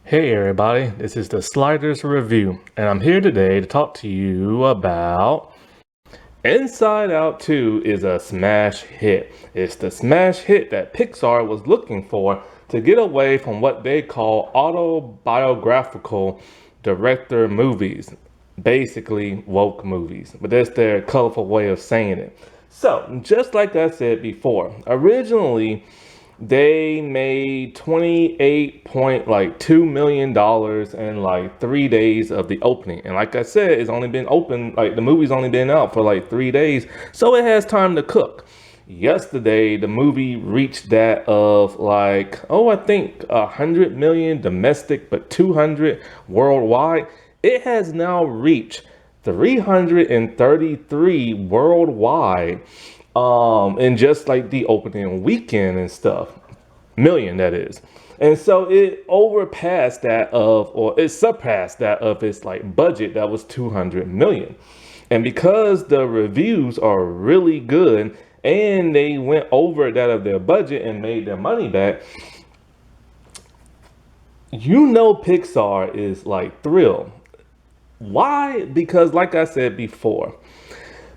Hey everybody, this is the Sliders Review, and I'm here today to talk to you about Inside Out 2 is a smash hit. It's the smash hit that Pixar was looking for to get away from what they call autobiographical director movies, basically woke movies, but that's their colorful way of saying it. So, just like I said before, originally they made 28.2 million dollars in like 3 days of the opening. And like I said, it's only been open, like the movie's only been out for like 3 days. So it has time to cook. Yesterday, the movie reached that of like, I think 100 million domestic, but 200 worldwide. It has now reached 333 worldwide in just like the opening weekend and stuff, million that is. And so it overpassed that of, or it surpassed that of its like budget that was 200 million. And because the reviews are really good and they went over that of their budget and made their money back, Pixar is like thrilled. Why? Because like I said before,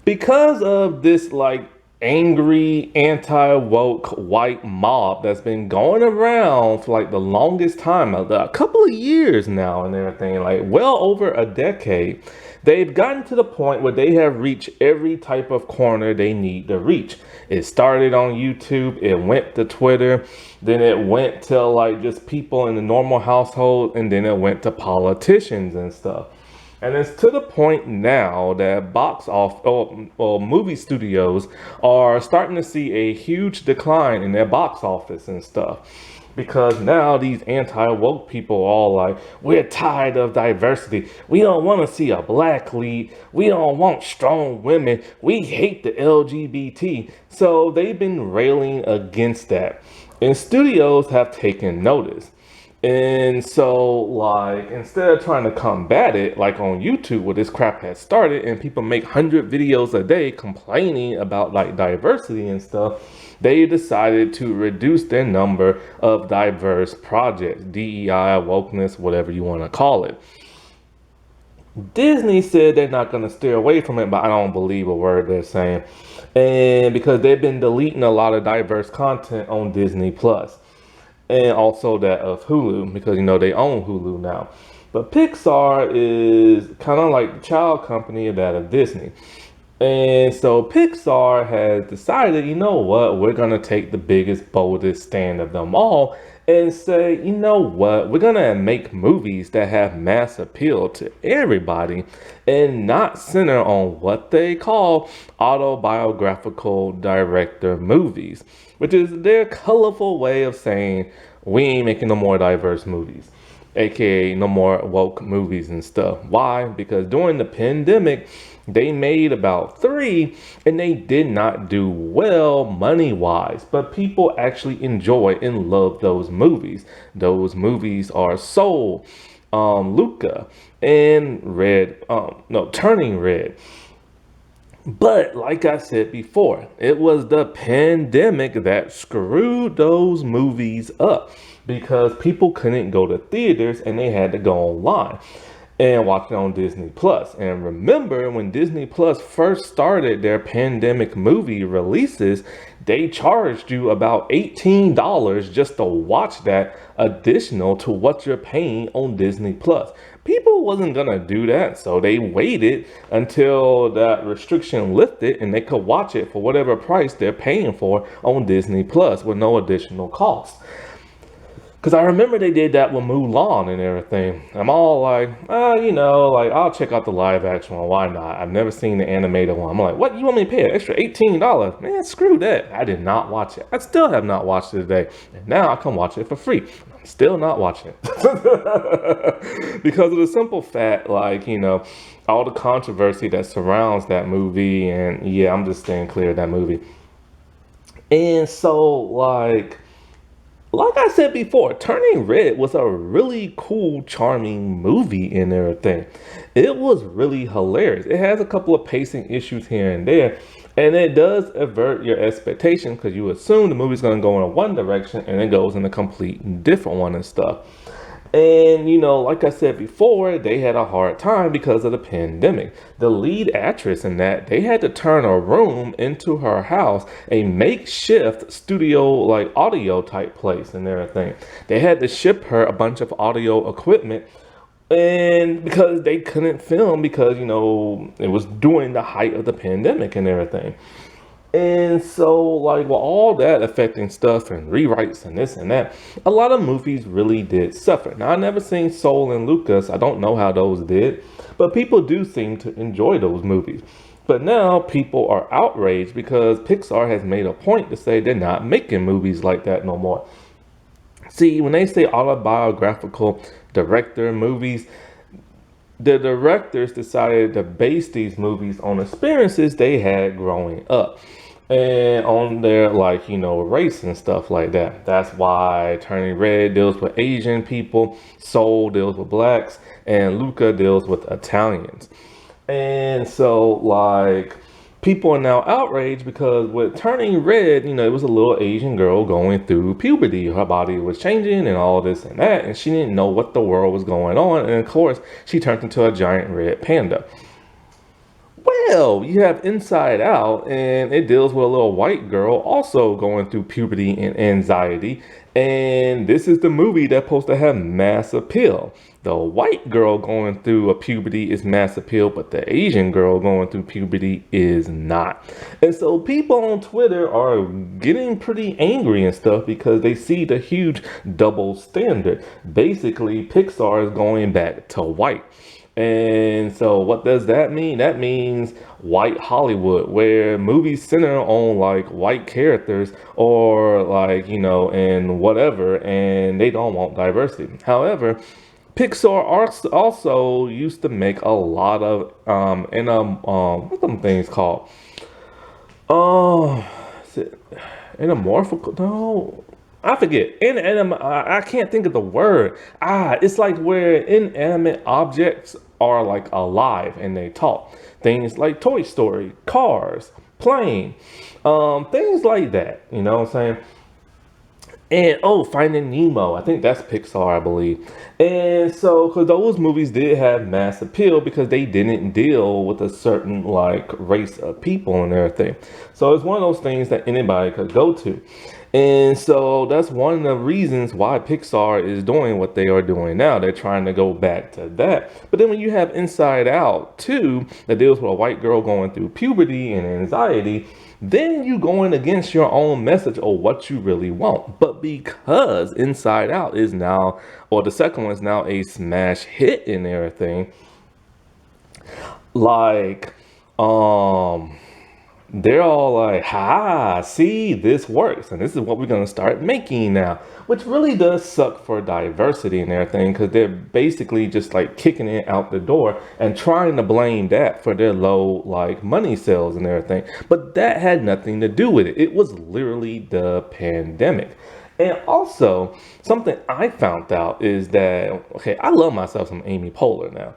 because of this like angry anti-woke white mob that's been going around for like the longest time, a couple of years now and everything, like well over a decade, they've gotten to the point where they have reached every type of corner they need to reach. It started on YouTube, it went to Twitter, then it went to like just people in the normal household, and then it went to politicians and stuff. And it's to the point now that movie studios are starting to see a huge decline in their box office and stuff. Because now these anti-woke people are all like, we're tired of diversity. We don't want to see a black lead. We don't want strong women. We hate the LGBT. So they've been railing against that. And studios have taken notice. And so, like, instead of trying to combat it, like on YouTube, where this crap has started, and people make 100 videos a day complaining about like diversity and stuff, they decided to reduce their number of diverse projects, DEI, wokeness, whatever you want to call it. Disney said they're not going to steer away from it, but I don't believe a word they're saying. And because they've been deleting a lot of diverse content on Disney Plus, and also that of Hulu, because they own Hulu now. But Pixar is kind of like the child company of that of Disney. And so Pixar has decided, you know what, we're going to take the biggest, boldest stand of them all and say, you know what, we're going to make movies that have mass appeal to everybody and not center on what they call autobiographical director movies, which is their colorful way of saying we ain't making no more diverse movies, aka no more woke movies and stuff. Why? Because during the pandemic, they made about 3 and they did not do well money wise, but people actually enjoy and love those movies. Those movies are Soul, Luca, and Turning Red. But like I said before, it was the pandemic that screwed those movies up because people couldn't go to theaters and they had to go online and watch it on Disney Plus. And remember, when Disney Plus first started their pandemic movie releases, they charged you about $18 just to watch that, additional to what you're paying on Disney Plus. People wasn't gonna do that, so they waited until that restriction lifted and they could watch it for whatever price they're paying for on Disney Plus with no additional cost. Because I remember they did that with Mulan and everything. I'm all like, I'll check out the live action one. Why not? I've never seen the animated one. I'm like, what? You want me to pay an extra $18? Man, screw that. I did not watch it. I still have not watched it today. And now I can watch it for free. I'm still not watching it. Because of the simple fact, all the controversy that surrounds that movie. And yeah, I'm just staying clear of that movie. And so, like I said before, Turning Red was a really cool, charming movie and everything. It was really hilarious. It has a couple of pacing issues here and there, and it does avert your expectations because you assume the movie's going to go in one direction and it goes in a complete different one and stuff. And like I said before, they had a hard time because of the pandemic. The lead actress in that, they had to turn a room into her house, a makeshift studio, like audio type place and everything. They had to ship her a bunch of audio equipment, and because they couldn't film because it was during the height of the pandemic and everything. And so, like, with all that affecting stuff and rewrites and this and that, a lot of movies really did suffer. Now, I never seen Soul and Lucas. I don't know how those did, but people do seem to enjoy those movies. But now people are outraged because Pixar has made a point to say they're not making movies like that no more. See, when they say autobiographical director movies, the directors decided to base these movies on experiences they had growing up and on their race and stuff like that. That's why Turning Red deals with Asian people, Soul deals with blacks, and Luca deals with Italians. And so, people are now outraged because with Turning Red, it was a little Asian girl going through puberty. Her body was changing and all this and that, and she didn't know what the world was going on. And of course, she turned into a giant red panda. Well, you have Inside Out, and it deals with a little white girl also going through puberty and anxiety. And this is the movie that's supposed to have mass appeal. The white girl going through a puberty is mass appeal, but the Asian girl going through puberty is not. And so people on Twitter are getting pretty angry and stuff because they see the huge double standard. Basically, Pixar is going back to white. And so what does that mean? That means white Hollywood, where movies center on white characters or and whatever, and they don't want diversity. However, Pixar also used to make a lot of what's them things called? Oh, is it anamorphical? No, I forget. I can't think of the word. It's like where inanimate objects are alive and they talk. Things like Toy Story, Cars, Plane, things like that. You know what I'm saying? And Finding Nemo, I think that's Pixar, I believe. And so, because those movies did have mass appeal because they didn't deal with a certain race of people and everything. So it's one of those things that anybody could go to. And so that's one of the reasons why Pixar is doing what they are doing now. They're trying to go back to that. But then when you have Inside Out 2 that deals with a white girl going through puberty and anxiety, then you going against your own message or what you really want. But because Inside Out is now, or the second one is now a smash hit and everything, like, they're all like, ha, see, this works. And this is what we're going to start making now, which really does suck for diversity and everything, because they're basically just kicking it out the door and trying to blame that for their low money sales and everything. But that had nothing to do with it. It was literally the pandemic. And also, something I found out is that, okay, I love myself some Amy Poehler now.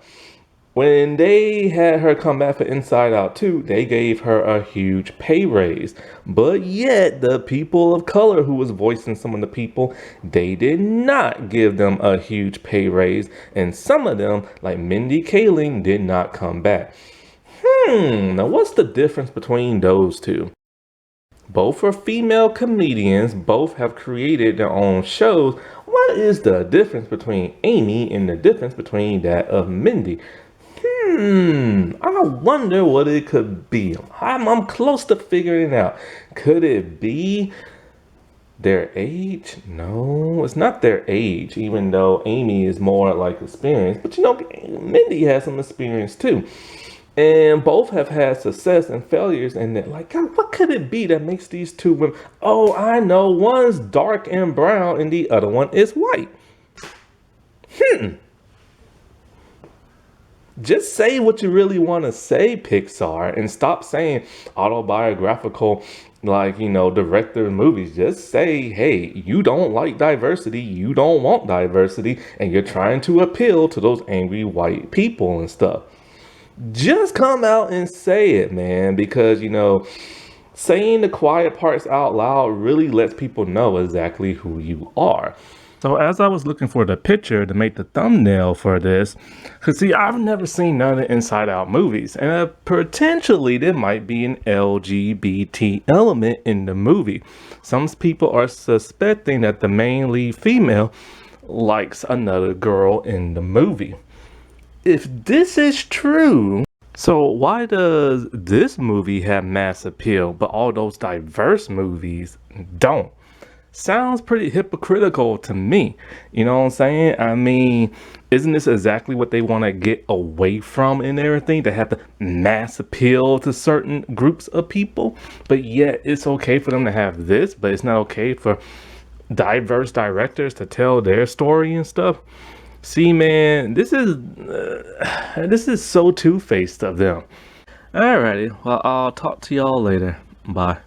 When they had her come back for Inside Out 2, they gave her a huge pay raise. But yet, the people of color who was voicing some of the people, they did not give them a huge pay raise. And some of them, like Mindy Kaling, did not come back. Now what's the difference between those two? Both are female comedians, both have created their own shows. What is the difference between Amy and the difference between that of Mindy? I wonder what it could be. I'm close to figuring it out. Could it be their age? No, it's not their age, even though Amy is more experienced. But Mindy has some experience too. And both have had success and failures. And God, what could it be that makes these two women? Oh, I know. One's dark and brown and the other one is white. Just say what you really want to say, Pixar, and stop saying autobiographical, director movies. Just say, hey, you don't like diversity, you don't want diversity, and you're trying to appeal to those angry white people and stuff. Just come out and say it, man, because, saying the quiet parts out loud really lets people know exactly who you are. So as I was looking for the picture to make the thumbnail for this, cause see, I've never seen none of the Inside Out movies, and potentially there might be an LGBT element in the movie. Some people are suspecting that the main lead female likes another girl in the movie. If this is true, so why does this movie have mass appeal, but all those diverse movies don't? Sounds pretty hypocritical to me. You know what I'm saying? I mean, isn't this exactly what they want to get away from and everything? They have to mass appeal to certain groups of people, but yet it's okay for them to have this, but it's not okay for diverse directors to tell their story and stuff. See, man, this is so two-faced of them. Alrighty, well, I'll talk to y'all later. Bye.